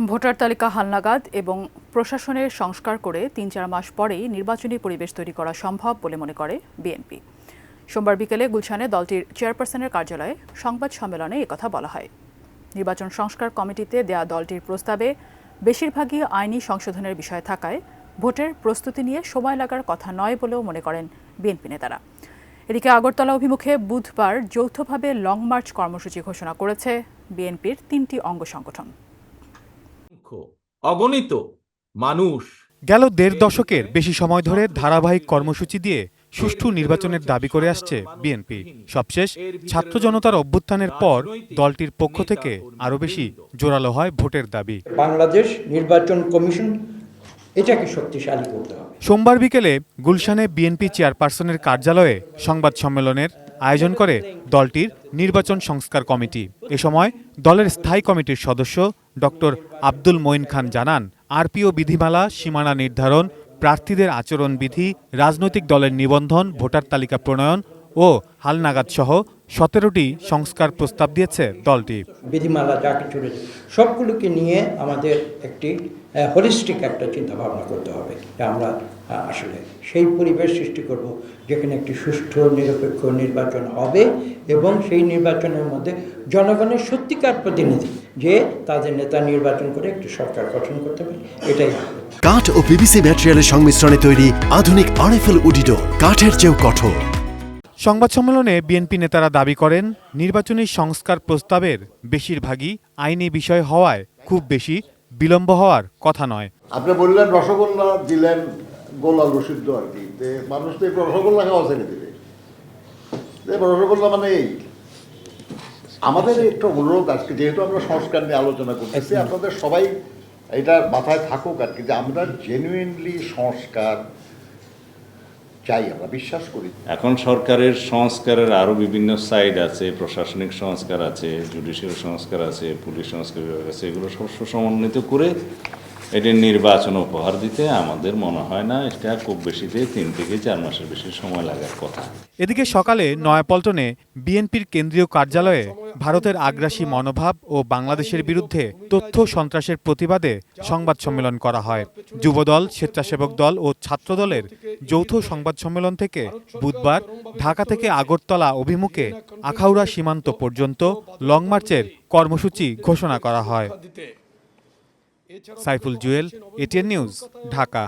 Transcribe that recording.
Voter তালিকা হালনাগাদ এবং প্রশাসনের সংস্কার করে ৩-৪ মাস পরেই নির্বাচনী পরিবেশ তৈরি করা সম্ভব বলে মনে করে বিএনপি। সোমবার বিকেলে গুলশানে দলটির চেয়ারপারসনের কার্যালয়ে সংবাদ সম্মেলনে একথা বলা হয়। নির্বাচন সংস্কার কমিটিতে দেয়া দলটির প্রস্তাবে বেশিরভাগই আইনি সংশোধনের বিষয় থাকায় ভোটের প্রস্তুতি নিয়ে সময় লাগার কথা নয় বলেও মনে করেন বিএনপি নেতারা। এদিকে আগরতলা অভিমুখে বুধবার যৌথভাবে লং মার্চ কর্মসূচি ঘোষণা করেছে বিএনপির ৩টি অঙ্গ সংগঠন। অগণিত মানুষ গেল দেড় দশকের বেশি সময় ধরে ধারাবাহিক কর্মসূচি দিয়ে সুষ্ঠু নির্বাচনের দাবি করে আসছে বিএনপি। সবশেষ ছাত্র জনতার অভ্যুত্থানের পর দলটির পক্ষ থেকে আরও বেশি জোরালো হয় ভোটের দাবি। বাংলাদেশ নির্বাচন কমিশন এটাকে শক্তিশালী করতে হবে। সোমবার বিকেলে গুলশানে বিএনপি চেয়ারপারসনের কার্যালয়ে সংবাদ সম্মেলনের আয়োজন করে দলটির নির্বাচন সংস্কার কমিটি। এ সময় দলের স্থায়ী কমিটির সদস্য ডক্টর আব্দুল মঈন খান জানান, আরপিও বিধিমালা, সীমানা নির্ধারণ, প্রার্থীদের আচরণবিধি, রাজনৈতিক দলের নিবন্ধন, ভোটার তালিকা প্রণয়ন ও হালনাগাদ সহ 17টি সংস্কার প্রস্তাব দিয়েছে দলটি। বিধিমালা যা কিছু রয়েছে সবগুলোকে নিয়ে আমাদের একটি হোলিস্টিক একটা চিন্তা ভাবনা করতে হবে। আমরা আসলে সেই পরিবেশ সৃষ্টি করব যেখানে একটি সুষ্ঠু নিরপেক্ষ নির্বাচন হবে এবং সেই নির্বাচনের মধ্যে জনগণের সত্যিকার প্রতিনিধি যে তাদের নেতা নির্বাচন করে একটি সরকার গঠন করতে পারে, এটাই হবে। কাঠ ও পিভিসি ম্যাটেরিয়ালের সংমিশ্রণে তৈরি আধুনিক আরএফএল উডিডোর, কাঠের চেয়েও কঠোর। সংবাদ সম্মেলনে বিএনপি নেতারা দাবি করেন, নির্বাচনী সংস্কার প্রস্তাবের বেশিরভাগই আইনি বিষয় হওয়ায় খুব বেশি বিলম্ব হওয়ার কথা নয়। আপনি বললেন রসগোল্লা দিলেন, গোলাল রসিদ্ধ আর কি, মানুষ তো রসগোল্লা খাওয়া ছেড়ে দিবে। রসগোল্লা মানে এই আমাদের একটা অনুরোধ আজকে, যেহেতু আমরা সংস্কার নিয়ে আলোচনা করতেছি, আপনাদের সবাই এটা মাথায় থাকুক আর কি, যে আমরা জেনুইনলি সংস্কার চাই, আমরা বিশ্বাস করি। এখন সরকারের সংস্কারের আরও বিভিন্ন সাইড আছে, প্রশাসনিক সংস্কার আছে, জুডিশিয়াল সংস্কার আছে, পুলিশ সংস্কার বিভাগ আছে, এগুলো সব সমন্বিত করে এটি নির্বাচন উপহার দিতে আমাদের মনে হয় না এটা খুব বেশিতে 3 থেকে 4 মাসের বেশি সময় লাগার কথা। এদিকে সকালে নয়াপল্টনে বিএনপির কেন্দ্রীয় কার্যালয়ে ভারতের আগ্রাসী মনোভাব ও বাংলাদেশের বিরুদ্ধে তথ্য সন্ত্রাসের প্রতিবাদে সংবাদ সম্মেলন করা হয়। যুবদল, স্বেচ্ছাসেবক দল ও ছাত্রদলের যৌথ সংবাদ সম্মেলন থেকে বুধবার ঢাকা থেকে আগরতলা অভিমুখে আখাউড়া সীমান্ত পর্যন্ত লং মার্চের কর্মসূচি ঘোষণা করা হয়। Saiful Jewel, ATN news, Dhaka.